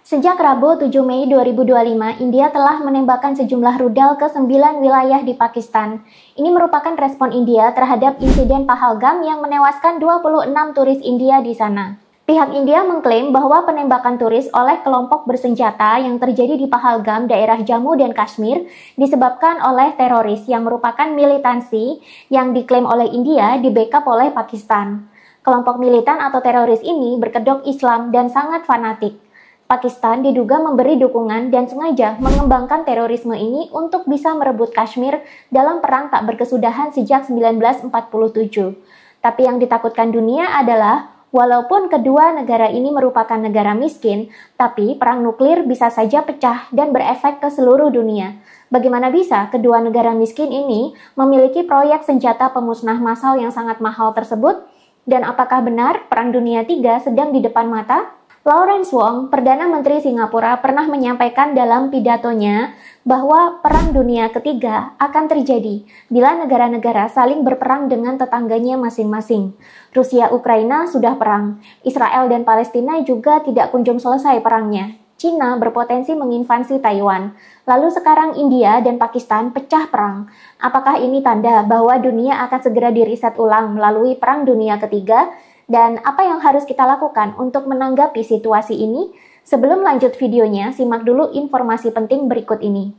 Sejak Rabu 7 Mei 2025, India telah menembakkan sejumlah rudal ke 9 wilayah di Pakistan. Ini merupakan respon India terhadap insiden Pahalgam yang menewaskan 26 turis India di sana. Pihak India mengklaim bahwa penembakan turis oleh kelompok bersenjata yang terjadi di Pahalgam, daerah Jammu dan Kashmir, disebabkan oleh teroris yang merupakan militansi yang diklaim oleh India di-backup oleh Pakistan. Kelompok militan atau teroris ini berkedok Islam dan sangat fanatik. Pakistan diduga memberi dukungan dan sengaja mengembangkan terorisme ini untuk bisa merebut Kashmir dalam perang tak berkesudahan sejak 1947. Tapi yang ditakutkan dunia adalah, walaupun kedua negara ini merupakan negara miskin, tapi perang nuklir bisa saja pecah dan berefek ke seluruh dunia. Bagaimana bisa kedua negara miskin ini memiliki proyek senjata pemusnah massal yang sangat mahal tersebut? Dan apakah benar Perang Dunia III sedang di depan mata? Lawrence Wong, Perdana Menteri Singapura, pernah menyampaikan dalam pidatonya bahwa Perang Dunia Ketiga akan terjadi bila negara-negara saling berperang dengan tetangganya masing-masing. Rusia Ukraina sudah perang, Israel dan Palestina juga tidak kunjung selesai perangnya. Cina berpotensi menginvasi Taiwan. Lalu sekarang India dan Pakistan pecah perang. Apakah ini tanda bahwa dunia akan segera diriset ulang melalui Perang Dunia Ketiga? Dan apa yang harus kita lakukan untuk menanggapi situasi ini? Sebelum lanjut videonya, simak dulu informasi penting berikut ini.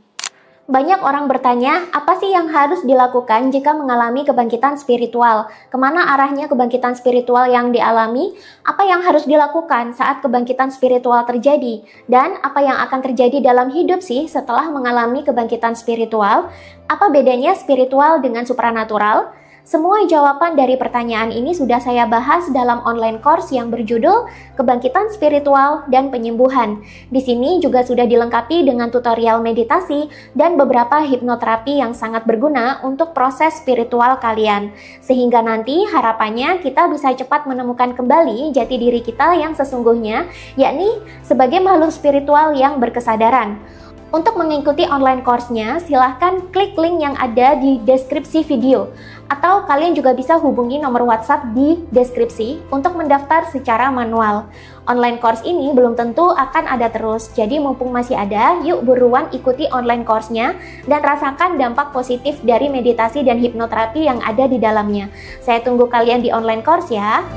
Banyak orang bertanya, apa sih yang harus dilakukan jika mengalami kebangkitan spiritual? Kemana arahnya kebangkitan spiritual yang dialami? Apa yang harus dilakukan saat kebangkitan spiritual terjadi? Dan apa yang akan terjadi dalam hidup sih setelah mengalami kebangkitan spiritual? Apa bedanya spiritual dengan supranatural? Semua jawaban dari pertanyaan ini sudah saya bahas dalam online course yang berjudul Kebangkitan Spiritual dan Penyembuhan. Di sini juga sudah dilengkapi dengan tutorial meditasi dan beberapa hipnoterapi yang sangat berguna untuk proses spiritual kalian. Sehingga nanti harapannya kita bisa cepat menemukan kembali jati diri kita yang sesungguhnya, yakni sebagai makhluk spiritual yang berkesadaran. Untuk mengikuti online course-nya, silahkan klik link yang ada di deskripsi video. Atau kalian juga bisa hubungi nomor WhatsApp di deskripsi untuk mendaftar secara manual. Online course ini belum tentu akan ada terus, jadi mumpung masih ada, yuk buruan ikuti online course-nya dan rasakan dampak positif dari meditasi dan hipnoterapi yang ada di dalamnya. Saya tunggu kalian di online course ya.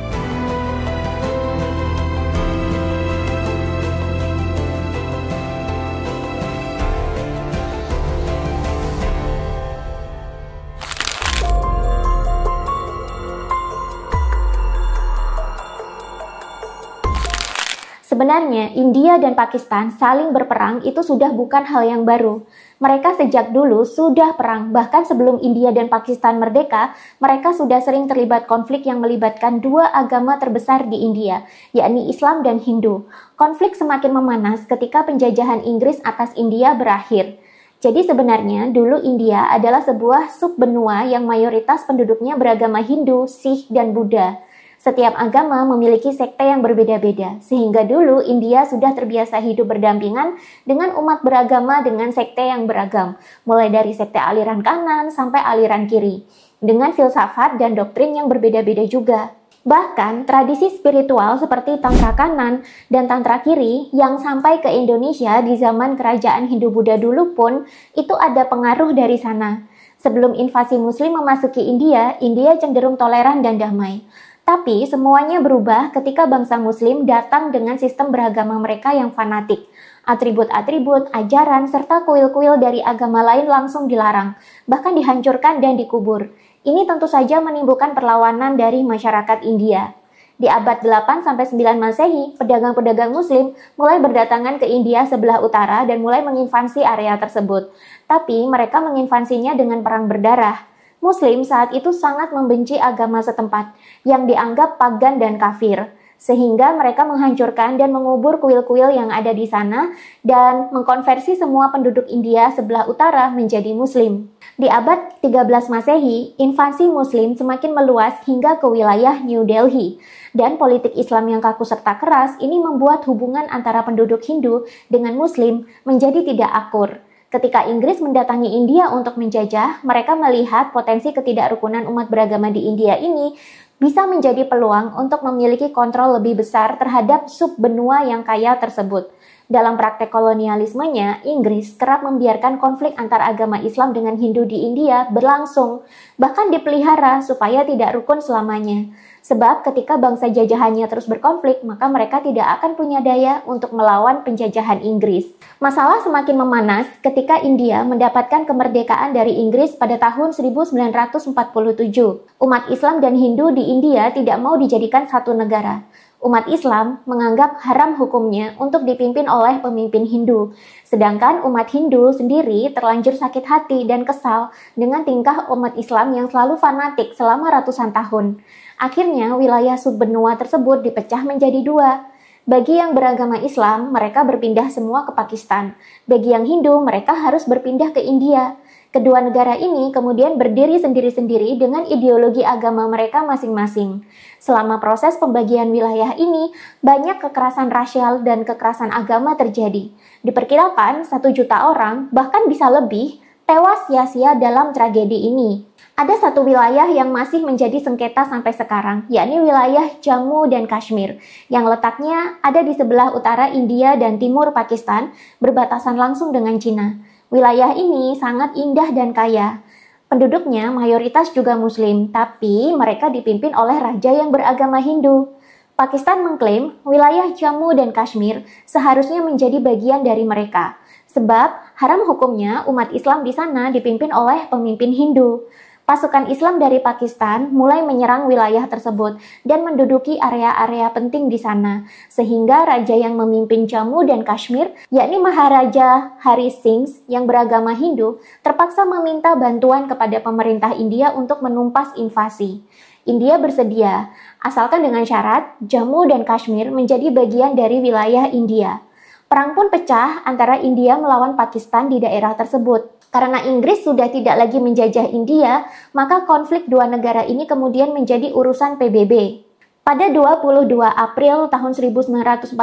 Sebenarnya, India dan Pakistan saling berperang itu sudah bukan hal yang baru. Mereka sejak dulu sudah perang, bahkan sebelum India dan Pakistan merdeka, mereka sudah sering terlibat konflik yang melibatkan dua agama terbesar di India, yakni Islam dan Hindu. Konflik semakin memanas ketika penjajahan Inggris atas India berakhir. Jadi sebenarnya dulu India adalah sebuah subbenua yang mayoritas penduduknya beragama Hindu, Sikh, dan Buddha. Setiap agama memiliki sekte yang berbeda-beda, sehingga dulu India sudah terbiasa hidup berdampingan dengan umat beragama dengan sekte yang beragam, mulai dari sekte aliran kanan sampai aliran kiri, dengan filsafat dan doktrin yang berbeda-beda juga. Bahkan tradisi spiritual seperti Tantra kanan dan Tantra kiri yang sampai ke Indonesia di zaman kerajaan Hindu-Buddha dulu pun itu ada pengaruh dari sana. Sebelum invasi Muslim memasuki India, India cenderung toleran dan damai. Tapi semuanya berubah ketika bangsa Muslim datang dengan sistem beragama mereka yang fanatik. Atribut-atribut, ajaran, serta kuil-kuil dari agama lain langsung dilarang, bahkan dihancurkan dan dikubur. Ini tentu saja menimbulkan perlawanan dari masyarakat India. Di abad 8-9 Masehi, pedagang-pedagang Muslim mulai berdatangan ke India sebelah utara dan mulai menginvasi area tersebut. Tapi mereka menginvasinya dengan perang berdarah. Muslim saat itu sangat membenci agama setempat yang dianggap pagan dan kafir, sehingga mereka menghancurkan dan mengubur kuil-kuil yang ada di sana dan mengkonversi semua penduduk India sebelah utara menjadi Muslim. Di abad 13 Masehi, invasi Muslim semakin meluas hingga ke wilayah New Delhi, dan politik Islam yang kaku serta keras ini membuat hubungan antara penduduk Hindu dengan Muslim menjadi tidak akur. Ketika Inggris mendatangi India untuk menjajah, mereka melihat potensi ketidakrukunan umat beragama di India ini bisa menjadi peluang untuk memiliki kontrol lebih besar terhadap subbenua yang kaya tersebut. Dalam praktek kolonialismenya, Inggris kerap membiarkan konflik antar agama Islam dengan Hindu di India berlangsung, bahkan dipelihara supaya tidak rukun selamanya. Sebab ketika bangsa jajahannya terus berkonflik, maka mereka tidak akan punya daya untuk melawan penjajahan Inggris. Masalah semakin memanas ketika India mendapatkan kemerdekaan dari Inggris pada tahun 1947. Umat Islam dan Hindu di India tidak mau dijadikan satu negara. Umat Islam menganggap haram hukumnya untuk dipimpin oleh pemimpin Hindu, sedangkan umat Hindu sendiri terlanjur sakit hati dan kesal dengan tingkah umat Islam yang selalu fanatik selama ratusan tahun. Akhirnya, wilayah subbenua tersebut dipecah menjadi dua. Bagi yang beragama Islam, mereka berpindah semua ke Pakistan. Bagi yang Hindu, mereka harus berpindah ke India. Kedua negara ini kemudian berdiri sendiri-sendiri dengan ideologi agama mereka masing-masing. Selama proses pembagian wilayah ini, banyak kekerasan rasial dan kekerasan agama terjadi. Diperkirakan 1 juta orang, bahkan bisa lebih, tewas sia-sia dalam tragedi ini. Ada satu wilayah yang masih menjadi sengketa sampai sekarang, yakni wilayah Jammu dan Kashmir, yang letaknya ada di sebelah utara India dan timur Pakistan, berbatasan langsung dengan Cina. Wilayah ini sangat indah dan kaya. Penduduknya mayoritas juga Muslim, tapi mereka dipimpin oleh raja yang beragama Hindu. Pakistan mengklaim wilayah Jammu dan Kashmir seharusnya menjadi bagian dari mereka, sebab haram hukumnya umat Islam di sana dipimpin oleh pemimpin Hindu. Pasukan Islam dari Pakistan mulai menyerang wilayah tersebut dan menduduki area-area penting di sana, sehingga raja yang memimpin Jammu dan Kashmir, yakni Maharaja Hari Singh yang beragama Hindu, terpaksa meminta bantuan kepada pemerintah India untuk menumpas invasi. India bersedia, asalkan dengan syarat Jammu dan Kashmir menjadi bagian dari wilayah India. Perang pun pecah antara India melawan Pakistan di daerah tersebut. Karena Inggris sudah tidak lagi menjajah India, maka konflik dua negara ini kemudian menjadi urusan PBB. Pada 22 April tahun 1948,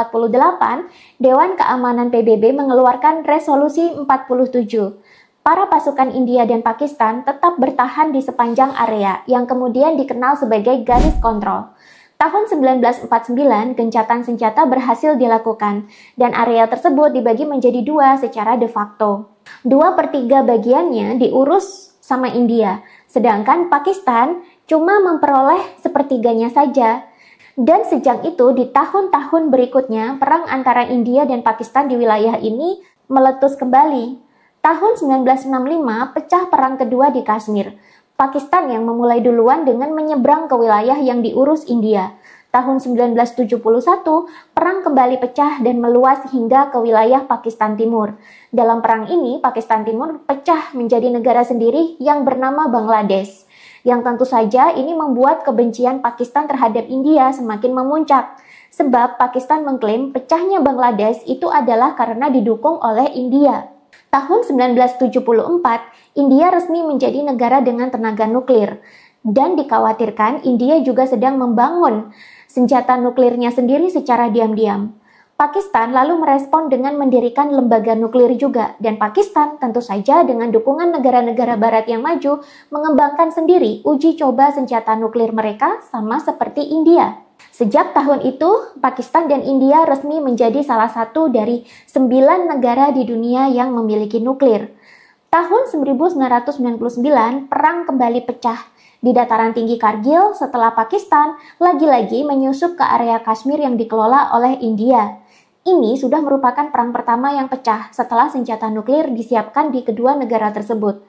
Dewan Keamanan PBB mengeluarkan Resolusi 47. Para pasukan India dan Pakistan tetap bertahan di sepanjang area yang kemudian dikenal sebagai garis kontrol. Tahun 1949, gencatan senjata berhasil dilakukan, dan area tersebut dibagi menjadi dua secara de facto. 2/3 bagiannya diurus sama India, sedangkan Pakistan cuma memperoleh sepertiganya saja. Dan sejak itu, di tahun-tahun berikutnya, perang antara India dan Pakistan di wilayah ini meletus kembali. Tahun 1965, pecah perang kedua di Kashmir. Pakistan yang memulai duluan dengan menyeberang ke wilayah yang diurus India. Tahun 1971, perang kembali pecah dan meluas hingga ke wilayah Pakistan Timur. Dalam perang ini, Pakistan Timur pecah menjadi negara sendiri yang bernama Bangladesh. Yang tentu saja ini membuat kebencian Pakistan terhadap India semakin memuncak. Sebab Pakistan mengklaim pecahnya Bangladesh itu adalah karena didukung oleh India. Tahun 1974, India resmi menjadi negara dengan tenaga nuklir. Dan dikhawatirkan India juga sedang membangun senjata nuklirnya sendiri secara diam-diam. Pakistan lalu merespon dengan mendirikan lembaga nuklir juga, dan Pakistan tentu saja dengan dukungan negara-negara barat yang maju mengembangkan sendiri uji coba senjata nuklir mereka sama seperti India. Sejak tahun itu, Pakistan dan India resmi menjadi salah satu dari 9 negara di dunia yang memiliki nuklir. Tahun 1999, perang kembali pecah di dataran tinggi Kargil setelah Pakistan lagi-lagi menyusup ke area Kashmir yang dikelola oleh India. Ini sudah merupakan perang pertama yang pecah setelah senjata nuklir disiapkan di kedua negara tersebut.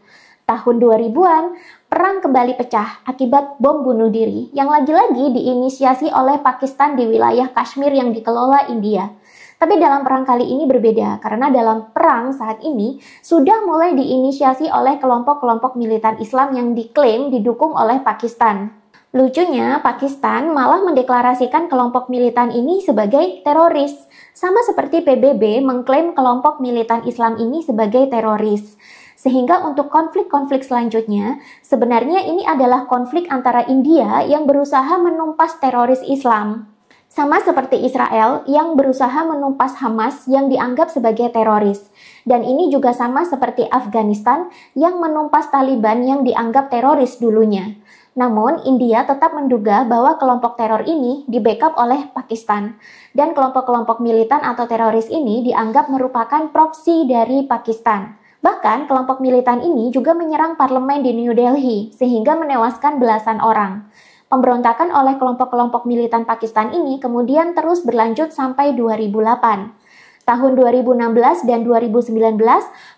Tahun 2000-an, perang kembali pecah akibat bom bunuh diri yang lagi-lagi diinisiasi oleh Pakistan di wilayah Kashmir yang dikelola India. Tapi dalam perang kali ini berbeda, karena dalam perang saat ini sudah mulai diinisiasi oleh kelompok-kelompok militan Islam yang diklaim didukung oleh Pakistan. Lucunya, Pakistan malah mendeklarasikan kelompok militan ini sebagai teroris, sama seperti PBB mengklaim kelompok militan Islam ini sebagai teroris. Sehingga untuk konflik-konflik selanjutnya, sebenarnya ini adalah konflik antara India yang berusaha menumpas teroris Islam. Sama seperti Israel yang berusaha menumpas Hamas yang dianggap sebagai teroris. Dan ini juga sama seperti Afghanistan yang menumpas Taliban yang dianggap teroris dulunya. Namun, India tetap menduga bahwa kelompok teror ini di-backup oleh Pakistan, dan kelompok-kelompok militan atau teroris ini dianggap merupakan proksi dari Pakistan. Bahkan, kelompok militan ini juga menyerang parlemen di New Delhi, sehingga menewaskan belasan orang. Pemberontakan oleh kelompok-kelompok militan Pakistan ini kemudian terus berlanjut sampai 2008. Tahun 2016 dan 2019,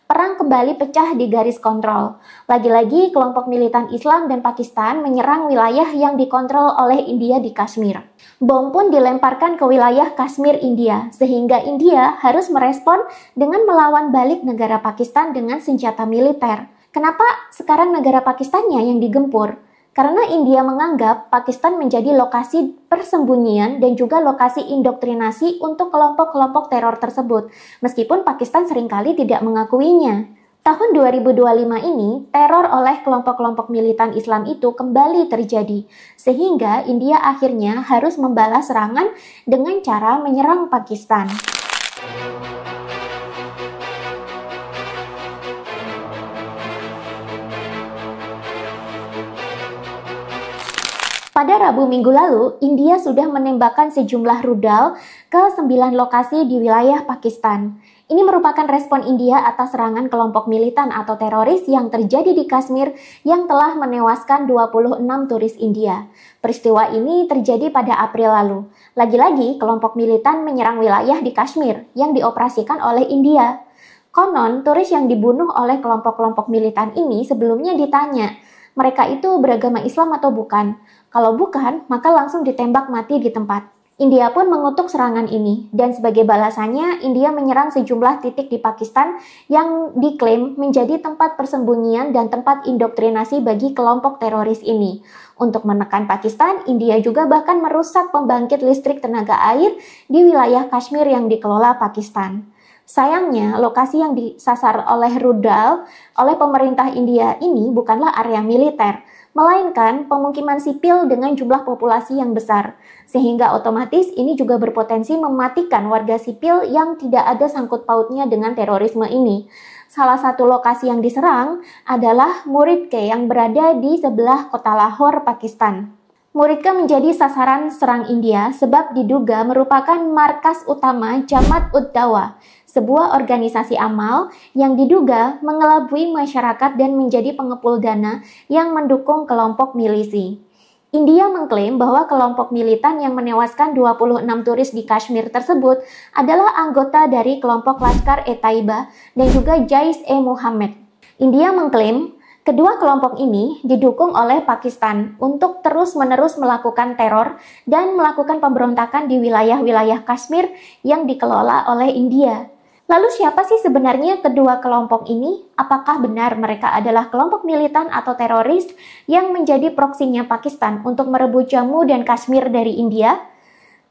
perang kembali pecah di garis kontrol. Lagi-lagi, kelompok militan Islam dan Pakistan menyerang wilayah yang dikontrol oleh India di Kashmir. Bom pun dilemparkan ke wilayah Kashmir India, sehingga India harus merespon dengan melawan balik negara Pakistan dengan senjata militer. Kenapa sekarang negara Pakistannya yang digempur? Karena India menganggap Pakistan menjadi lokasi persembunyian dan juga lokasi indoktrinasi untuk kelompok-kelompok teror tersebut, meskipun Pakistan seringkali tidak mengakuinya. Tahun 2025 ini, teror oleh kelompok-kelompok militan Islam itu kembali terjadi, sehingga India akhirnya harus membalas serangan dengan cara menyerang Pakistan. Pada Rabu minggu lalu, India sudah menembakkan sejumlah rudal ke 9 lokasi di wilayah Pakistan. Ini merupakan respon India atas serangan kelompok militan atau teroris yang terjadi di Kashmir yang telah menewaskan 26 turis India. Peristiwa ini terjadi pada April lalu. Lagi-lagi, kelompok militan menyerang wilayah di Kashmir yang dioperasikan oleh India. Konon, turis yang dibunuh oleh kelompok-kelompok militan ini sebelumnya ditanya, mereka itu beragama Islam atau bukan? Kalau bukan, maka langsung ditembak mati di tempat. India pun mengutuk serangan ini, dan sebagai balasannya, India menyerang sejumlah titik di Pakistan yang diklaim menjadi tempat persembunyian dan tempat indoktrinasi bagi kelompok teroris ini. Untuk menekan Pakistan, India juga bahkan merusak pembangkit listrik tenaga air di wilayah Kashmir yang dikelola Pakistan. Sayangnya, lokasi yang disasar oleh rudal oleh pemerintah India ini bukanlah area militer, melainkan pemukiman sipil dengan jumlah populasi yang besar, sehingga otomatis ini juga berpotensi mematikan warga sipil yang tidak ada sangkut pautnya dengan terorisme ini. Salah satu lokasi yang diserang adalah Muridke yang berada di sebelah kota Lahore, Pakistan. Muridke menjadi sasaran serang India sebab diduga merupakan markas utama Jamaat-ud-Dawa, sebuah organisasi amal yang diduga mengelabui masyarakat dan menjadi pengepul dana yang mendukung kelompok milisi. India mengklaim bahwa kelompok militan yang menewaskan 26 turis di Kashmir tersebut adalah anggota dari kelompok Lashkar-e-Taiba dan juga Jaish-e-Muhammad. India mengklaim kedua kelompok ini didukung oleh Pakistan untuk terus-menerus melakukan teror dan melakukan pemberontakan di wilayah-wilayah Kashmir yang dikelola oleh India. Lalu siapa sih sebenarnya kedua kelompok ini? Apakah benar mereka adalah kelompok militan atau teroris yang menjadi proksinya Pakistan untuk merebut Jammu dan Kashmir dari India?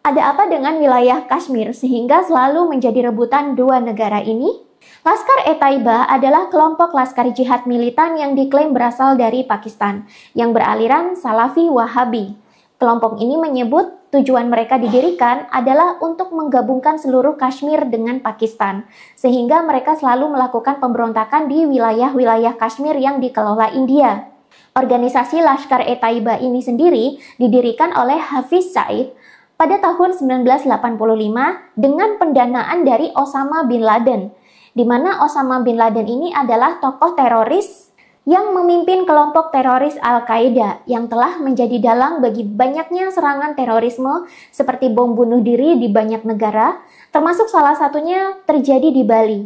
Ada apa dengan wilayah Kashmir sehingga selalu menjadi rebutan dua negara ini? Lashkar-e-Taiba adalah kelompok laskar jihad militan yang diklaim berasal dari Pakistan, yang beraliran Salafi Wahabi. Kelompok ini menyebut tujuan mereka didirikan adalah untuk menggabungkan seluruh Kashmir dengan Pakistan, sehingga mereka selalu melakukan pemberontakan di wilayah-wilayah Kashmir yang dikelola India. Organisasi Lashkar-e-Taiba ini sendiri didirikan oleh Hafiz Said pada tahun 1985 dengan pendanaan dari Osama bin Laden, di mana Osama bin Laden ini adalah tokoh teroris yang memimpin kelompok teroris Al-Qaeda yang telah menjadi dalang bagi banyaknya serangan terorisme seperti bom bunuh diri di banyak negara, termasuk salah satunya terjadi di Bali.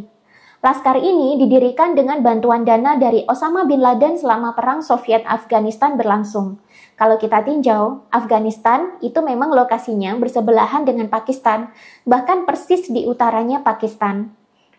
Laskar ini didirikan dengan bantuan dana dari Osama bin Laden selama Perang Soviet-Afghanistan berlangsung. Kalau kita tinjau, Afghanistan itu memang lokasinya bersebelahan dengan Pakistan, bahkan persis di utaranya Pakistan.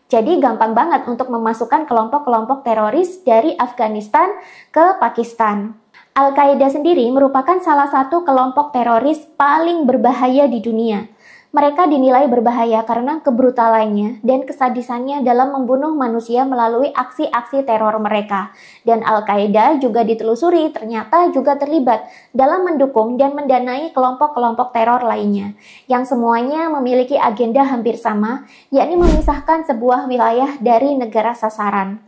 Jadi gampang banget untuk memasukkan kelompok-kelompok teroris dari Afghanistan ke Pakistan. Al-Qaeda sendiri merupakan salah satu kelompok teroris paling berbahaya di dunia. Mereka dinilai berbahaya karena kebrutalannya dan kesadisannya dalam membunuh manusia melalui aksi-aksi teror mereka. Dan Al-Qaeda juga ditelusuri ternyata juga terlibat dalam mendukung dan mendanai kelompok-kelompok teror lainnya, yang semuanya memiliki agenda hampir sama, yakni memisahkan sebuah wilayah dari negara sasaran.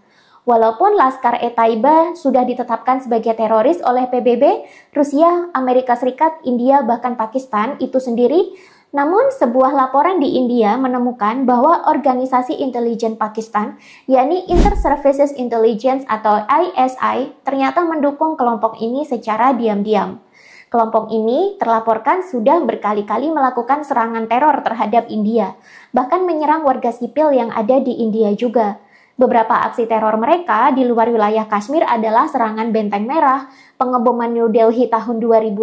Walaupun Laskar-e-Taiba sudah ditetapkan sebagai teroris oleh PBB, Rusia, Amerika Serikat, India, bahkan Pakistan itu sendiri, namun sebuah laporan di India menemukan bahwa organisasi intelijen Pakistan, yakni Inter-Services Intelligence atau ISI, ternyata mendukung kelompok ini secara diam-diam. Kelompok ini terlaporkan sudah berkali-kali melakukan serangan teror terhadap India, bahkan menyerang warga sipil yang ada di India juga. Beberapa aksi teror mereka di luar wilayah Kashmir adalah serangan Benteng Merah, pengeboman New Delhi tahun 2005,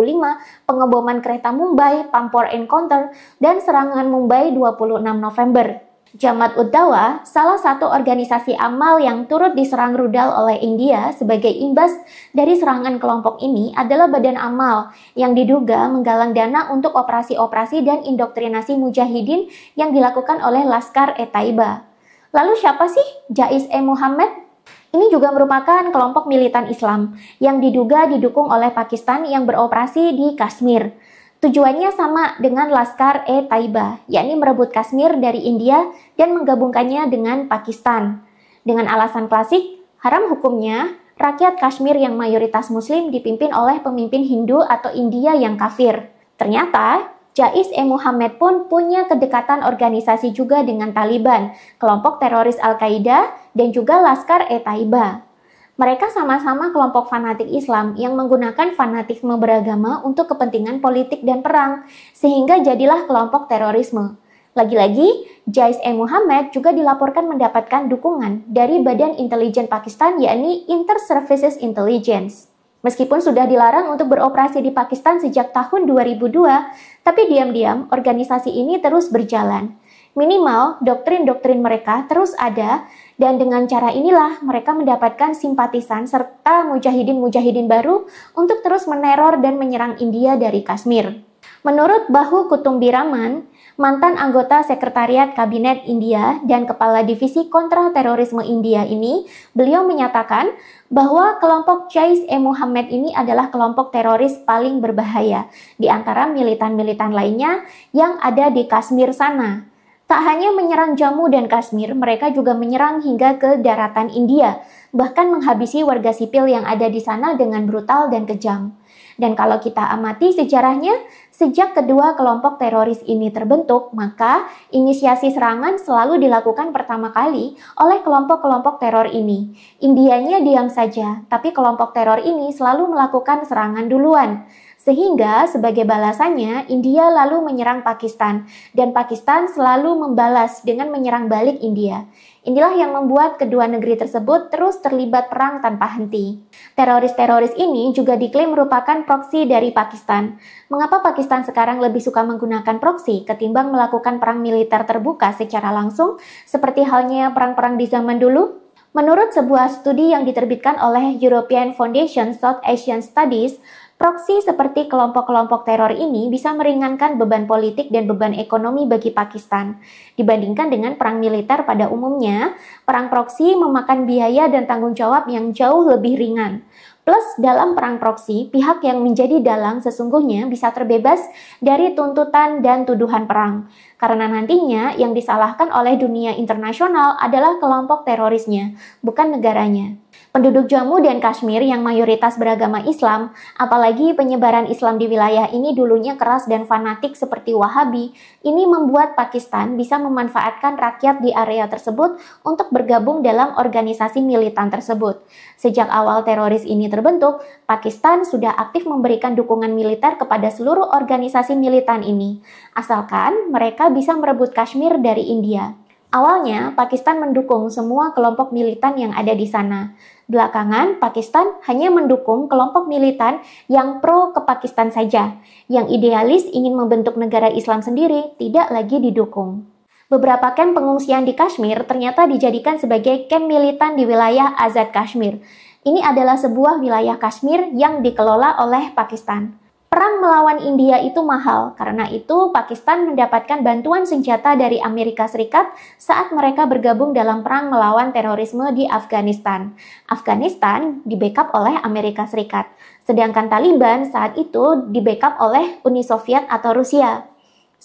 pengeboman kereta Mumbai, Pampor Encounter, dan serangan Mumbai 26 November. Jamaat Ud-Dawa, salah satu organisasi amal yang turut diserang rudal oleh India sebagai imbas dari serangan kelompok ini adalah badan amal yang diduga menggalang dana untuk operasi-operasi dan indoktrinasi mujahidin yang dilakukan oleh Laskar-e-Taiba. Lalu siapa sih Jaish-e-Mohammed? Ini juga merupakan kelompok militan Islam yang diduga didukung oleh Pakistan yang beroperasi di Kashmir. Tujuannya sama dengan Laskar-e-Taiba, yakni merebut Kashmir dari India dan menggabungkannya dengan Pakistan. Dengan alasan klasik, haram hukumnya, rakyat Kashmir yang mayoritas Muslim dipimpin oleh pemimpin Hindu atau India yang kafir. Ternyata, Jaish-e-Mohammed pun punya kedekatan organisasi juga dengan Taliban, kelompok teroris Al-Qaeda, dan juga Laskar-e-Taiba. Mereka sama-sama kelompok fanatik Islam yang menggunakan fanatisme beragama untuk kepentingan politik dan perang, sehingga jadilah kelompok terorisme. Lagi-lagi, Jaish-e-Mohammed juga dilaporkan mendapatkan dukungan dari Badan Intelijen Pakistan, yakni Inter-Services Intelligence. Meskipun sudah dilarang untuk beroperasi di Pakistan sejak tahun 2002, tapi diam-diam organisasi ini terus berjalan. Minimal, doktrin-doktrin mereka terus ada, dan dengan cara inilah mereka mendapatkan simpatisan serta mujahidin-mujahidin baru untuk terus meneror dan menyerang India dari Kashmir. Menurut Bahu Kutumbi Raman, mantan anggota Sekretariat Kabinet India dan Kepala Divisi Kontra-Terorisme India ini, beliau menyatakan bahwa kelompok Jaish-e-Mohammed ini adalah kelompok teroris paling berbahaya di antara militan-militan lainnya yang ada di Kashmir sana. Tak hanya menyerang Jammu dan Kashmir, mereka juga menyerang hingga ke daratan India, bahkan menghabisi warga sipil yang ada di sana dengan brutal dan kejam. Dan kalau kita amati sejarahnya, sejak kedua kelompok teroris ini terbentuk, maka inisiasi serangan selalu dilakukan pertama kali oleh kelompok-kelompok teror ini. Indianya diam saja, tapi kelompok teror ini selalu melakukan serangan duluan. Sehingga sebagai balasannya, India lalu menyerang Pakistan, dan Pakistan selalu membalas dengan menyerang balik India. Inilah yang membuat kedua negeri tersebut terus terlibat perang tanpa henti. Teroris-teroris ini juga diklaim merupakan proksi dari Pakistan. Mengapa Pakistan sekarang lebih suka menggunakan proksi ketimbang melakukan perang militer terbuka secara langsung, seperti halnya perang-perang di zaman dulu? Menurut sebuah studi yang diterbitkan oleh European Foundation South Asian Studies, proksi seperti kelompok-kelompok teror ini bisa meringankan beban politik dan beban ekonomi bagi Pakistan. Dibandingkan dengan perang militer pada umumnya, perang proksi memakan biaya dan tanggung jawab yang jauh lebih ringan. Plus, dalam perang proksi, pihak yang menjadi dalang sesungguhnya bisa terbebas dari tuntutan dan tuduhan perang. Karena nantinya yang disalahkan oleh dunia internasional adalah kelompok terorisnya, bukan negaranya. Penduduk Jammu dan Kashmir yang mayoritas beragama Islam, apalagi penyebaran Islam di wilayah ini dulunya keras dan fanatik seperti Wahabi, ini membuat Pakistan bisa memanfaatkan rakyat di area tersebut untuk bergabung dalam organisasi militan tersebut. Sejak awal teroris ini terbentuk, Pakistan sudah aktif memberikan dukungan militer kepada seluruh organisasi militan ini, asalkan mereka bisa merebut Kashmir dari India. Awalnya, Pakistan mendukung semua kelompok militan yang ada di sana. Belakangan, Pakistan hanya mendukung kelompok militan yang pro ke Pakistan saja. Yang idealis ingin membentuk negara Islam sendiri tidak lagi didukung. Beberapa kamp pengungsian di Kashmir ternyata dijadikan sebagai kamp militan di wilayah Azad Kashmir. Ini adalah sebuah wilayah Kashmir yang dikelola oleh Pakistan. Perang melawan India itu mahal, karena itu Pakistan mendapatkan bantuan senjata dari Amerika Serikat saat mereka bergabung dalam perang melawan terorisme di Afghanistan. Afghanistan di-backup oleh Amerika Serikat, sedangkan Taliban saat itu di-backup oleh Uni Soviet atau Rusia.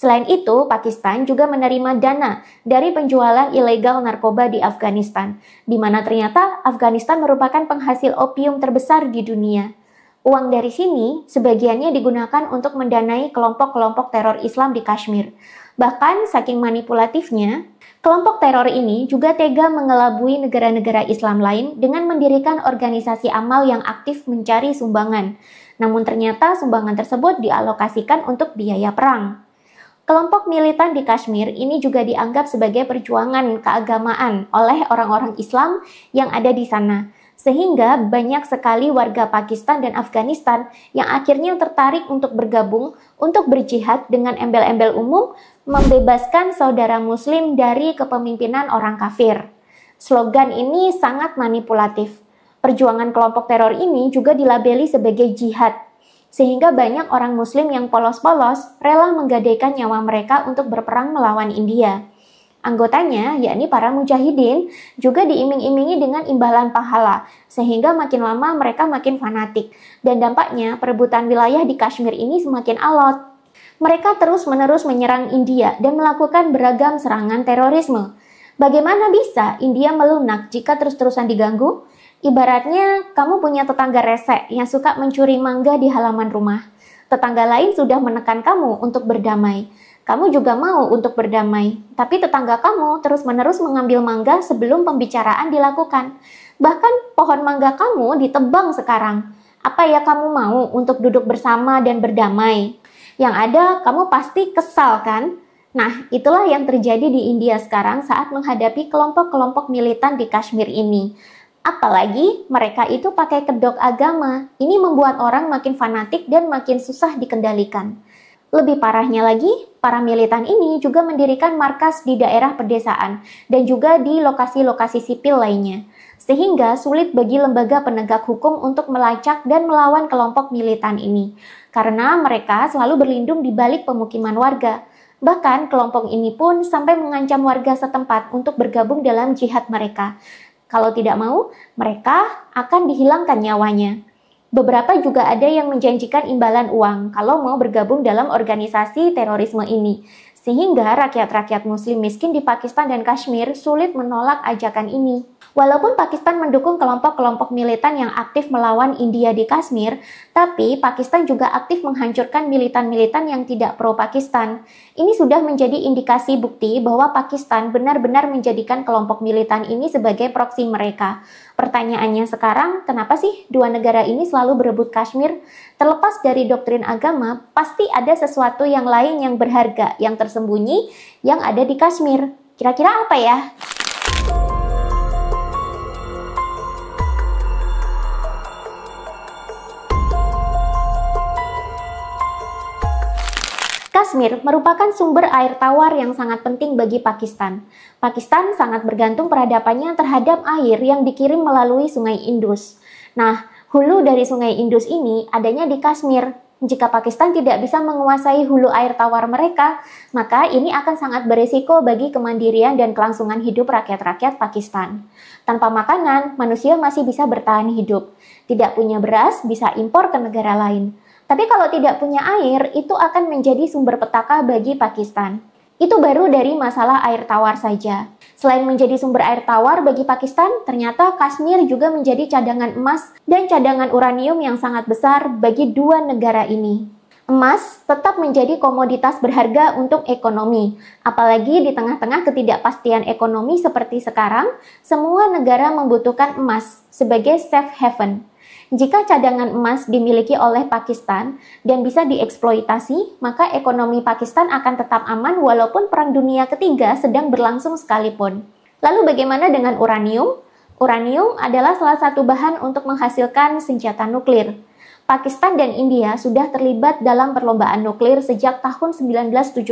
Selain itu, Pakistan juga menerima dana dari penjualan ilegal narkoba di Afghanistan, di mana ternyata Afghanistan merupakan penghasil opium terbesar di dunia. Uang dari sini sebagiannya digunakan untuk mendanai kelompok-kelompok teror Islam di Kashmir. Bahkan saking manipulatifnya, kelompok teror ini juga tega mengelabui negara-negara Islam lain dengan mendirikan organisasi amal yang aktif mencari sumbangan. Namun ternyata sumbangan tersebut dialokasikan untuk biaya perang. Kelompok militan di Kashmir ini juga dianggap sebagai perjuangan keagamaan oleh orang-orang Islam yang ada di sana. Sehingga banyak sekali warga Pakistan dan Afghanistan yang akhirnya tertarik untuk bergabung untuk berjihad dengan embel-embel umum membebaskan saudara muslim dari kepemimpinan orang kafir. Slogan ini sangat manipulatif. Perjuangan kelompok teror ini juga dilabeli sebagai jihad. Sehingga banyak orang muslim yang polos-polos rela menggadaikan nyawa mereka untuk berperang melawan India. Anggotanya, yakni para mujahidin, juga diiming-imingi dengan imbalan pahala, sehingga makin lama mereka makin fanatik, dan dampaknya perebutan wilayah di Kashmir ini semakin alot. Mereka terus-menerus menyerang India dan melakukan beragam serangan terorisme. Bagaimana bisa India melunak jika terus-terusan diganggu? Ibaratnya, kamu punya tetangga rese yang suka mencuri mangga di halaman rumah. Tetangga lain sudah menekan kamu untuk berdamai. Kamu juga mau untuk berdamai, tapi tetangga kamu terus-menerus mengambil mangga sebelum pembicaraan dilakukan. Bahkan pohon mangga kamu ditebang sekarang. Apa ya kamu mau untuk duduk bersama dan berdamai? Yang ada, kamu pasti kesal kan? Nah, itulah yang terjadi di India sekarang saat menghadapi kelompok-kelompok militan di Kashmir ini. Apalagi mereka itu pakai kedok agama. Ini membuat orang makin fanatik dan makin susah dikendalikan. Lebih parahnya lagi, para militan ini juga mendirikan markas di daerah pedesaan dan juga di lokasi-lokasi sipil lainnya. Sehingga sulit bagi lembaga penegak hukum untuk melacak dan melawan kelompok militan ini. Karena mereka selalu berlindung di balik pemukiman warga. Bahkan kelompok ini pun sampai mengancam warga setempat untuk bergabung dalam jihad mereka. Kalau tidak mau, mereka akan dihilangkan nyawanya. Beberapa juga ada yang menjanjikan imbalan uang kalau mau bergabung dalam organisasi terorisme ini. Sehingga rakyat-rakyat muslim miskin di Pakistan dan Kashmir sulit menolak ajakan ini. Walaupun Pakistan mendukung kelompok-kelompok militan yang aktif melawan India di Kashmir, tapi Pakistan juga aktif menghancurkan militan-militan yang tidak pro-Pakistan. Ini sudah menjadi indikasi bukti bahwa Pakistan benar-benar menjadikan kelompok militan ini sebagai proksi mereka. Pertanyaannya sekarang, kenapa sih dua negara ini selalu berebut Kashmir? Terlepas dari doktrin agama, pasti ada sesuatu yang lain yang berharga, yang tersembunyi, yang ada di Kashmir. Kira-kira apa ya? Kashmir merupakan sumber air tawar yang sangat penting bagi Pakistan. Pakistan sangat bergantung peradabannya terhadap air yang dikirim melalui Sungai Indus. Nah, hulu dari Sungai Indus ini adanya di Kashmir. Jika Pakistan tidak bisa menguasai hulu air tawar mereka, maka ini akan sangat berisiko bagi kemandirian dan kelangsungan hidup rakyat-rakyat Pakistan. Tanpa makanan, manusia masih bisa bertahan hidup. Tidak punya beras, bisa impor ke negara lain. Tapi kalau tidak punya air, itu akan menjadi sumber petaka bagi Pakistan. Itu baru dari masalah air tawar saja. Selain menjadi sumber air tawar bagi Pakistan, ternyata Kashmir juga menjadi cadangan emas dan cadangan uranium yang sangat besar bagi dua negara ini. Emas tetap menjadi komoditas berharga untuk ekonomi. Apalagi di tengah-tengah ketidakpastian ekonomi seperti sekarang, semua negara membutuhkan emas sebagai safe haven. Jika cadangan emas dimiliki oleh Pakistan dan bisa dieksploitasi, maka ekonomi Pakistan akan tetap aman walaupun Perang Dunia Ketiga sedang berlangsung sekalipun. Lalu bagaimana dengan uranium? Uranium adalah salah satu bahan untuk menghasilkan senjata nuklir. Pakistan dan India sudah terlibat dalam perlombaan nuklir sejak tahun 1972.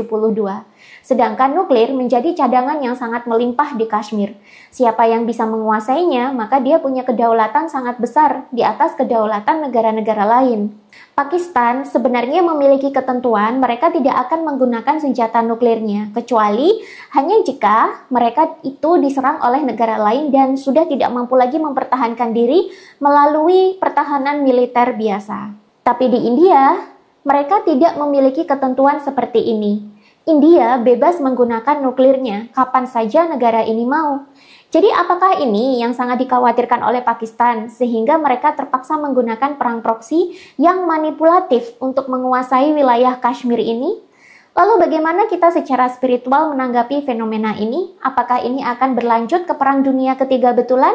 Sedangkan nuklir menjadi cadangan yang sangat melimpah di Kashmir. Siapa yang bisa menguasainya, maka dia punya kedaulatan sangat besar di atas kedaulatan negara-negara lain. Pakistan sebenarnya memiliki ketentuan mereka tidak akan menggunakan senjata nuklirnya, kecuali hanya jika mereka itu diserang oleh negara lain dan sudah tidak mampu lagi mempertahankan diri melalui pertahanan militer biasa. Tapi di India, mereka tidak memiliki ketentuan seperti ini. India bebas menggunakan nuklirnya kapan saja negara ini mau. Jadi apakah ini yang sangat dikhawatirkan oleh Pakistan sehingga mereka terpaksa menggunakan perang proksi yang manipulatif untuk menguasai wilayah Kashmir ini? Lalu bagaimana kita secara spiritual menanggapi fenomena ini? Apakah ini akan berlanjut ke perang dunia ketiga betulan?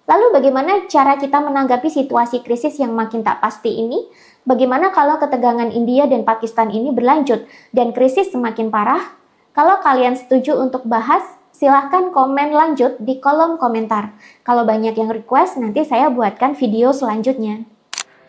Lalu bagaimana cara kita menanggapi situasi krisis yang makin tak pasti ini? Bagaimana kalau ketegangan India dan Pakistan ini berlanjut dan krisis semakin parah? Kalau kalian setuju untuk bahas, silahkan komen lanjut di kolom komentar. Kalau banyak yang request, nanti saya buatkan video selanjutnya.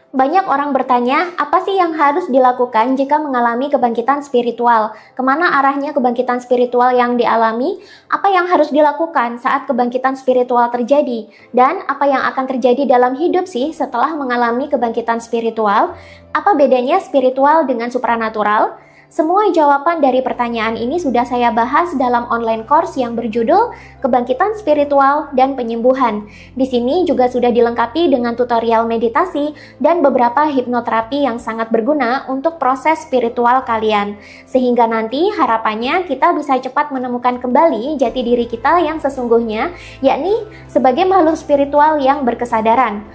Banyak orang bertanya, apa sih yang harus dilakukan jika mengalami kebangkitan spiritual? Kemana arahnya kebangkitan spiritual yang dialami? Apa yang harus dilakukan saat kebangkitan spiritual terjadi? Dan apa yang akan terjadi dalam hidup sih setelah mengalami kebangkitan spiritual? Apa bedanya spiritual dengan supranatural? Semua jawaban dari pertanyaan ini sudah saya bahas dalam online course yang berjudul Kebangkitan Spiritual dan Penyembuhan. Di sini juga sudah dilengkapi dengan tutorial meditasi dan beberapa hipnoterapi yang sangat berguna untuk proses spiritual kalian. Sehingga nanti harapannya kita bisa cepat menemukan kembali jati diri kita yang sesungguhnya, yakni sebagai makhluk spiritual yang berkesadaran.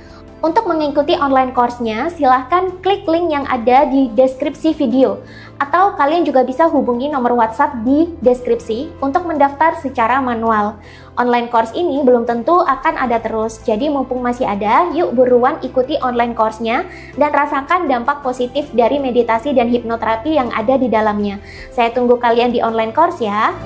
Untuk mengikuti online course-nya, silahkan klik link yang ada di deskripsi video. Atau kalian juga bisa hubungi nomor WhatsApp di deskripsi untuk mendaftar secara manual. Online course ini belum tentu akan ada terus, jadi mumpung masih ada, yuk buruan ikuti online course-nya dan rasakan dampak positif dari meditasi dan hipnoterapi yang ada di dalamnya. Saya tunggu kalian di online course ya.